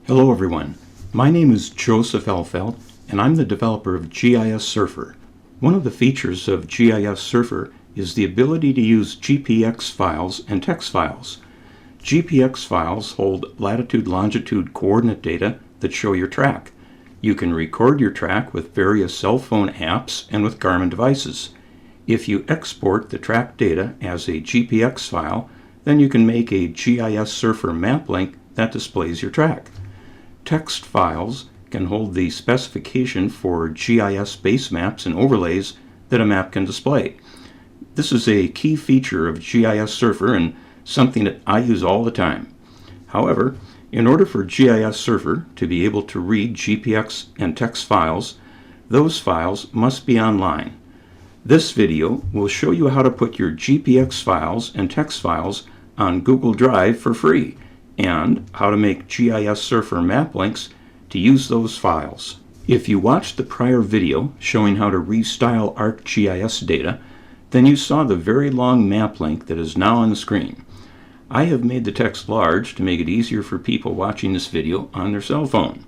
Hello everyone, my name is Joseph Elfeld and I'm the developer of GISsurfer. One of the features of GISsurfer is the ability to use GPX files and text files. GPX files hold latitude-longitude coordinate data that show your track. You can record your track with various cell phone apps and with Garmin devices. If you export the track data as a GPX file, then you can make a GISsurfer map link that displays your track. Text files can hold the specification for GIS base maps and overlays that a map can display. This is a key feature of GISsurfer and something that I use all the time. However, in order for GISsurfer to be able to read GPX and text files, those files must be online. This video will show you how to put your GPX files and text files on Google Drive for free, and how to make GISsurfer map links to use those files. If you watched the prior video showing how to restyle ArcGIS data, then you saw the very long map link that is now on the screen. I have made the text large to make it easier for people watching this video on their cell phone.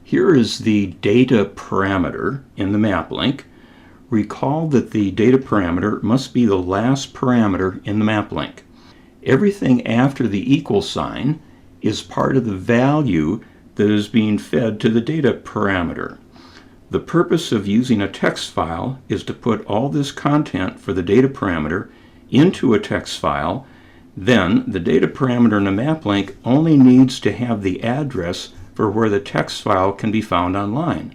Here is the data parameter in the map link. Recall that the data parameter must be the last parameter in the map link. Everything after the equal sign is part of the value that is being fed to the data parameter. The purpose of using a text file is to put all this content for the data parameter into a text file. Then the data parameter in the map link only needs to have the address for where the text file can be found online.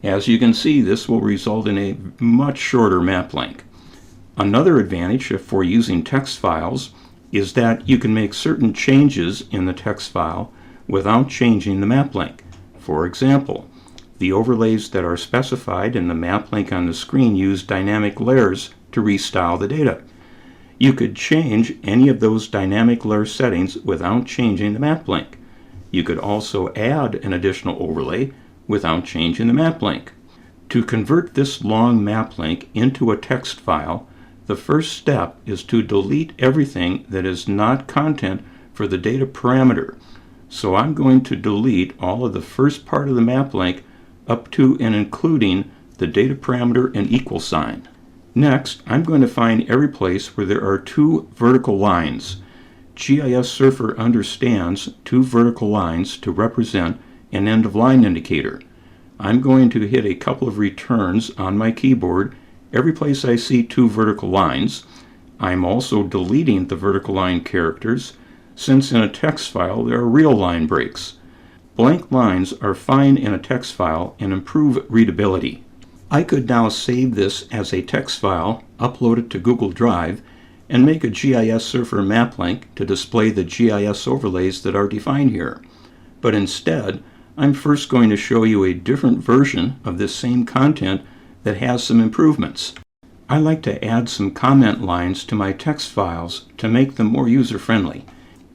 As you can see, this will result in a much shorter map link. Another advantage for using text files is that you can make certain changes in the text file without changing the map link. For example, the overlays that are specified in the map link on the screen use dynamic layers to restyle the data. You could change any of those dynamic layer settings without changing the map link. You could also add an additional overlay without changing the map link. To convert this long map link into a text file, the first step is to delete everything that is not content for the data parameter. So I'm going to delete all of the first part of the map link up to and including the data parameter and equal sign. Next, I'm going to find every place where there are two vertical lines. GISsurfer understands two vertical lines to represent an end-of-line indicator. I'm going to hit a couple of returns on my keyboard every place I see two vertical lines. I'm also deleting the vertical line characters, since in a text file there are real line breaks. Blank lines are fine in a text file and improve readability. I could now save this as a text file, upload it to Google Drive, and make a GISsurfer map link to display the GIS overlays that are defined here. But instead, I'm first going to show you a different version of this same content that has some improvements. I like to add some comment lines to my text files to make them more user-friendly.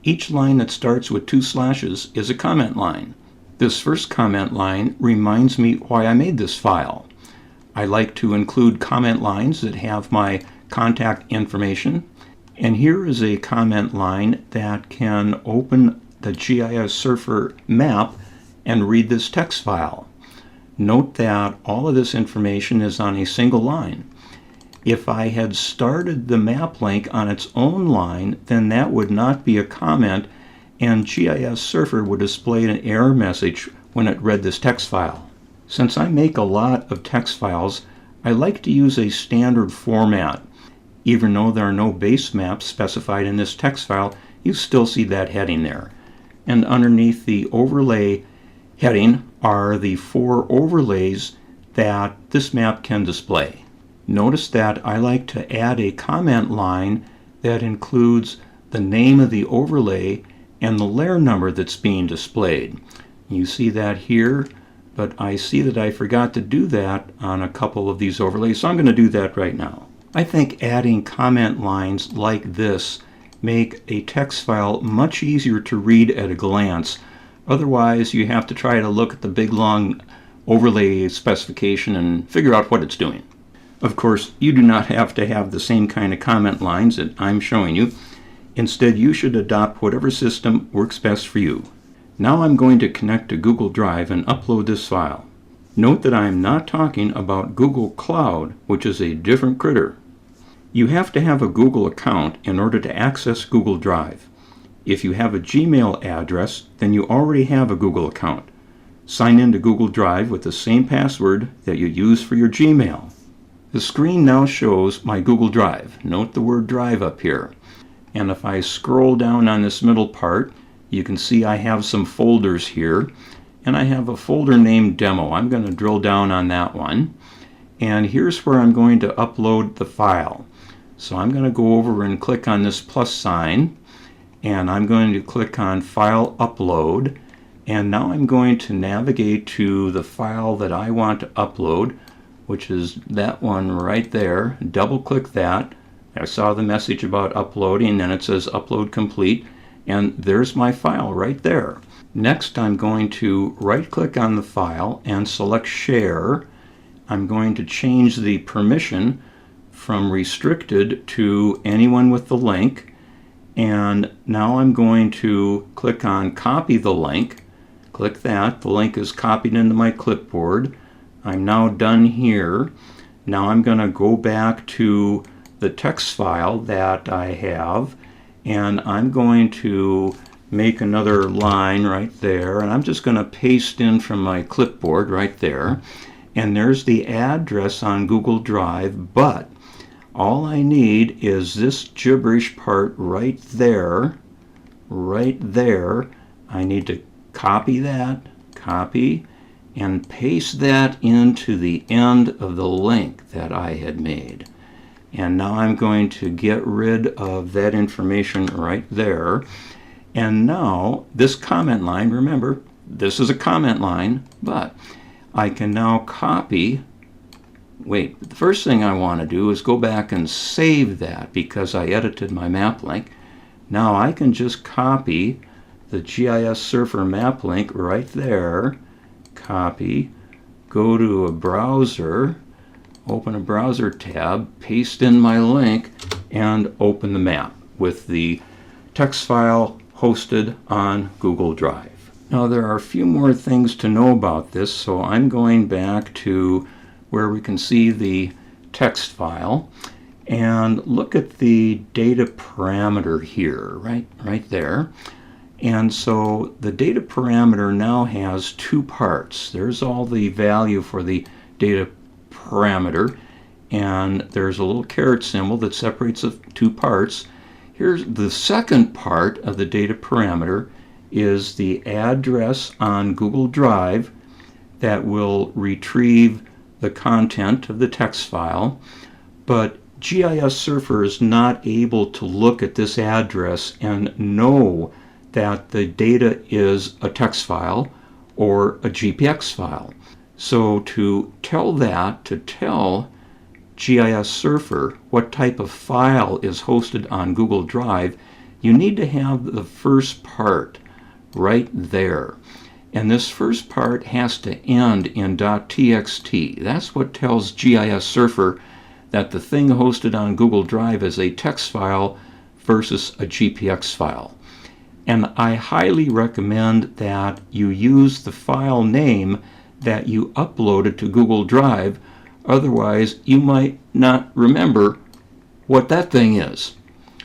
Each line that starts with 2 slashes is a comment line. This first comment line reminds me why I made this file. I like to include comment lines that have my contact information, and here is a comment line that can open the GISsurfer map and read this text file. Note that all of this information is on a single line. If I had started the map link on its own line, then that would not be a comment, and GISsurfer would display an error message when it read this text file. Since I make a lot of text files, I like to use a standard format. Even though there are no base maps specified in this text file, you still see that heading there. And underneath the overlay heading are the 4 overlays that this map can display. Notice that I like to add a comment line that includes the name of the overlay and the layer number that's being displayed. You see that here, but I see that I forgot to do that on a couple of these overlays, so I'm going to do that right now. I think adding comment lines like this make a text file much easier to read at a glance. Otherwise, you have to try to look at the big long overlay specification and figure out what it's doing. Of course, you do not have to have the same kind of comment lines that I'm showing you. Instead, you should adopt whatever system works best for you. Now I'm going to connect to Google Drive and upload this file. Note that I am not talking about Google Cloud, which is a different critter. You have to have a Google account in order to access Google Drive. If you have a Gmail address, then you already have a Google account. Sign in to Google Drive with the same password that you use for your Gmail. The screen now shows my Google Drive. Note the word Drive up here. And if I scroll down on this middle part, you can see I have some folders here. And I have a folder named Demo. I'm going to drill down on that one. And here's where I'm going to upload the file. So I'm going to go over and click on this plus sign. And I'm going to click on File Upload. And now I'm going to navigate to the file that I want to upload, which is that one right there. Double click that. I saw the message about uploading, and it says Upload Complete. And there's my file right there. Next, I'm going to right click on the file and select Share. I'm going to change the permission from restricted to anyone with the link. And now I'm going to click on Copy the link. Click that. The link is copied into my clipboard. I'm now done here. Now I'm going to go back to the text file that I have, and I'm going to make another line right there, and I'm just going to paste in from my clipboard right there. And there's the address on Google Drive, but all I need is this gibberish part right there. Right there. I need to copy that, copy, and paste that into the end of the link that I had made. And now I'm going to get rid of that information right there. And now this comment line, remember, this is a comment line, but I can now copy. Wait, the first thing I want to do is go back and save that because I edited my map link. Now I can just copy the GISsurfer map link right there, copy, go to a browser, open a browser tab, paste in my link, and open the map with the text file hosted on Google Drive. Now there are a few more things to know about this, so I'm going back to where we can see the text file and look at the data parameter here, right there. And so the data parameter now has two parts. There's all the value for the data parameter, and there's a little caret symbol that separates the two parts. Here's the second part of the data parameter is the address on Google Drive that will retrieve the content of the text file, but GISsurfer is not able to look at this address and know that the data is a text file or a GPX file. So to tell GISsurfer what type of file is hosted on Google Drive, you need to have the first part right there. And this first part has to end in .txt. That's what tells GISsurfer that the thing hosted on Google Drive is a text file versus a GPX file. And I highly recommend that you use the file name that you uploaded to Google Drive. Otherwise, you might not remember what that thing is.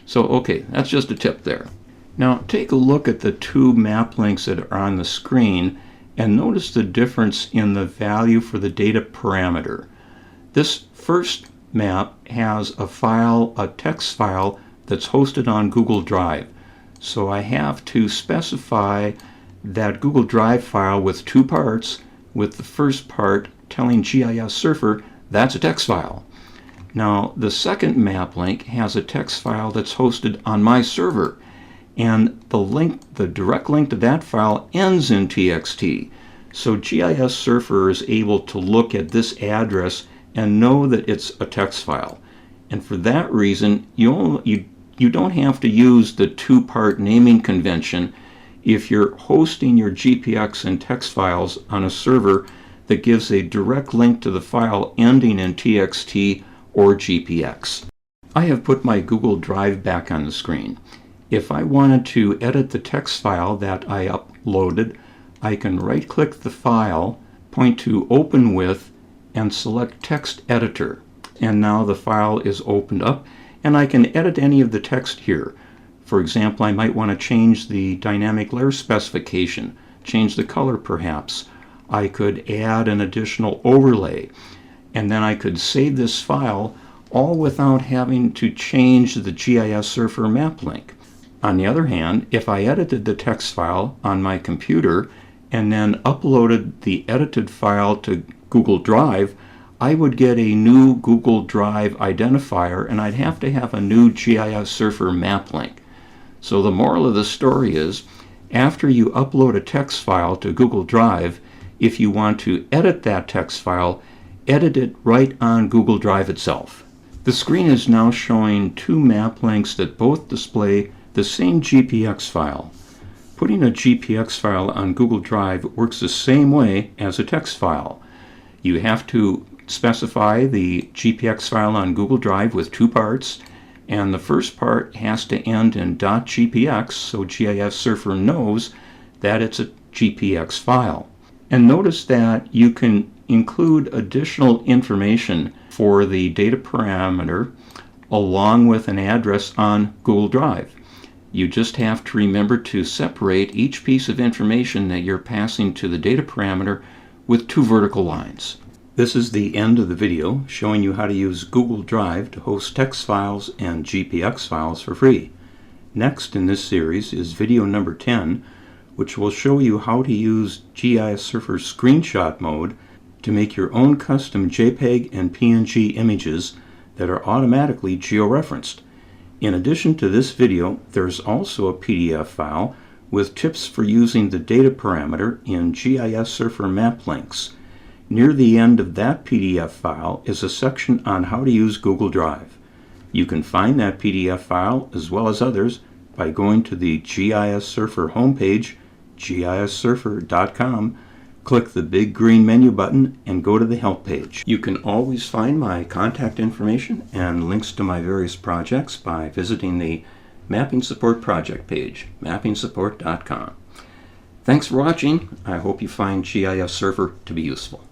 So, okay, that's just a tip there. Now, take a look at the two map links that are on the screen and notice the difference in the value for the data parameter. This first map has a file, a text file, that's hosted on Google Drive. So I have to specify that Google Drive file with two parts, with the first part telling GISsurfer that's a text file. Now the second map link has a text file that's hosted on my server, and the direct link to that file ends in txt. So GISsurfer is able to look at this address and know that it's a text file. And for that reason, you don't have to use the two-part naming convention if you're hosting your GPX and text files on a server that gives a direct link to the file ending in txt or GPX. I have put my Google Drive back on the screen. If I wanted to edit the text file that I loaded, I can right-click the file, point to Open With, and select Text Editor. And now the file is opened up, and I can edit any of the text here. For example, I might want to change the dynamic layer specification, change the color perhaps. I could add an additional overlay, and then I could save this file all without having to change the GISsurfer map link. On the other hand, if I edited the text file on my computer and then uploaded the edited file to Google Drive, I would get a new Google Drive identifier, and I'd have to have a new GISsurfer map link. So the moral of the story is, after you upload a text file to Google Drive, if you want to edit that text file, edit it right on Google Drive itself. The screen is now showing two map links that both display the same GPX file. Putting a GPX file on Google Drive works the same way as a text file. You have to specify the GPX file on Google Drive with two parts, and the first part has to end in .gpx so GISsurfer knows that it's a GPX file. And notice that you can include additional information for the data parameter along with an address on Google Drive. You just have to remember to separate each piece of information that you're passing to the data parameter with two vertical lines. This is the end of the video showing you how to use Google Drive to host text files and GPX files for free. Next in this series is video number 10, which will show you how to use GISsurfer screenshot mode to make your own custom JPEG and PNG images that are automatically georeferenced. In addition to this video, there's also a PDF file with tips for using the data parameter in GISsurfer map links. Near the end of that PDF file is a section on how to use Google Drive. You can find that PDF file as well as others by going to the GISsurfer homepage, GISsurfer.com, click the big green menu button and go to the help page. You can always find my contact information and links to my various projects by visiting the Mapping Support project page, mappingsupport.com. Thanks for watching. I hope you find GISsurfer to be useful.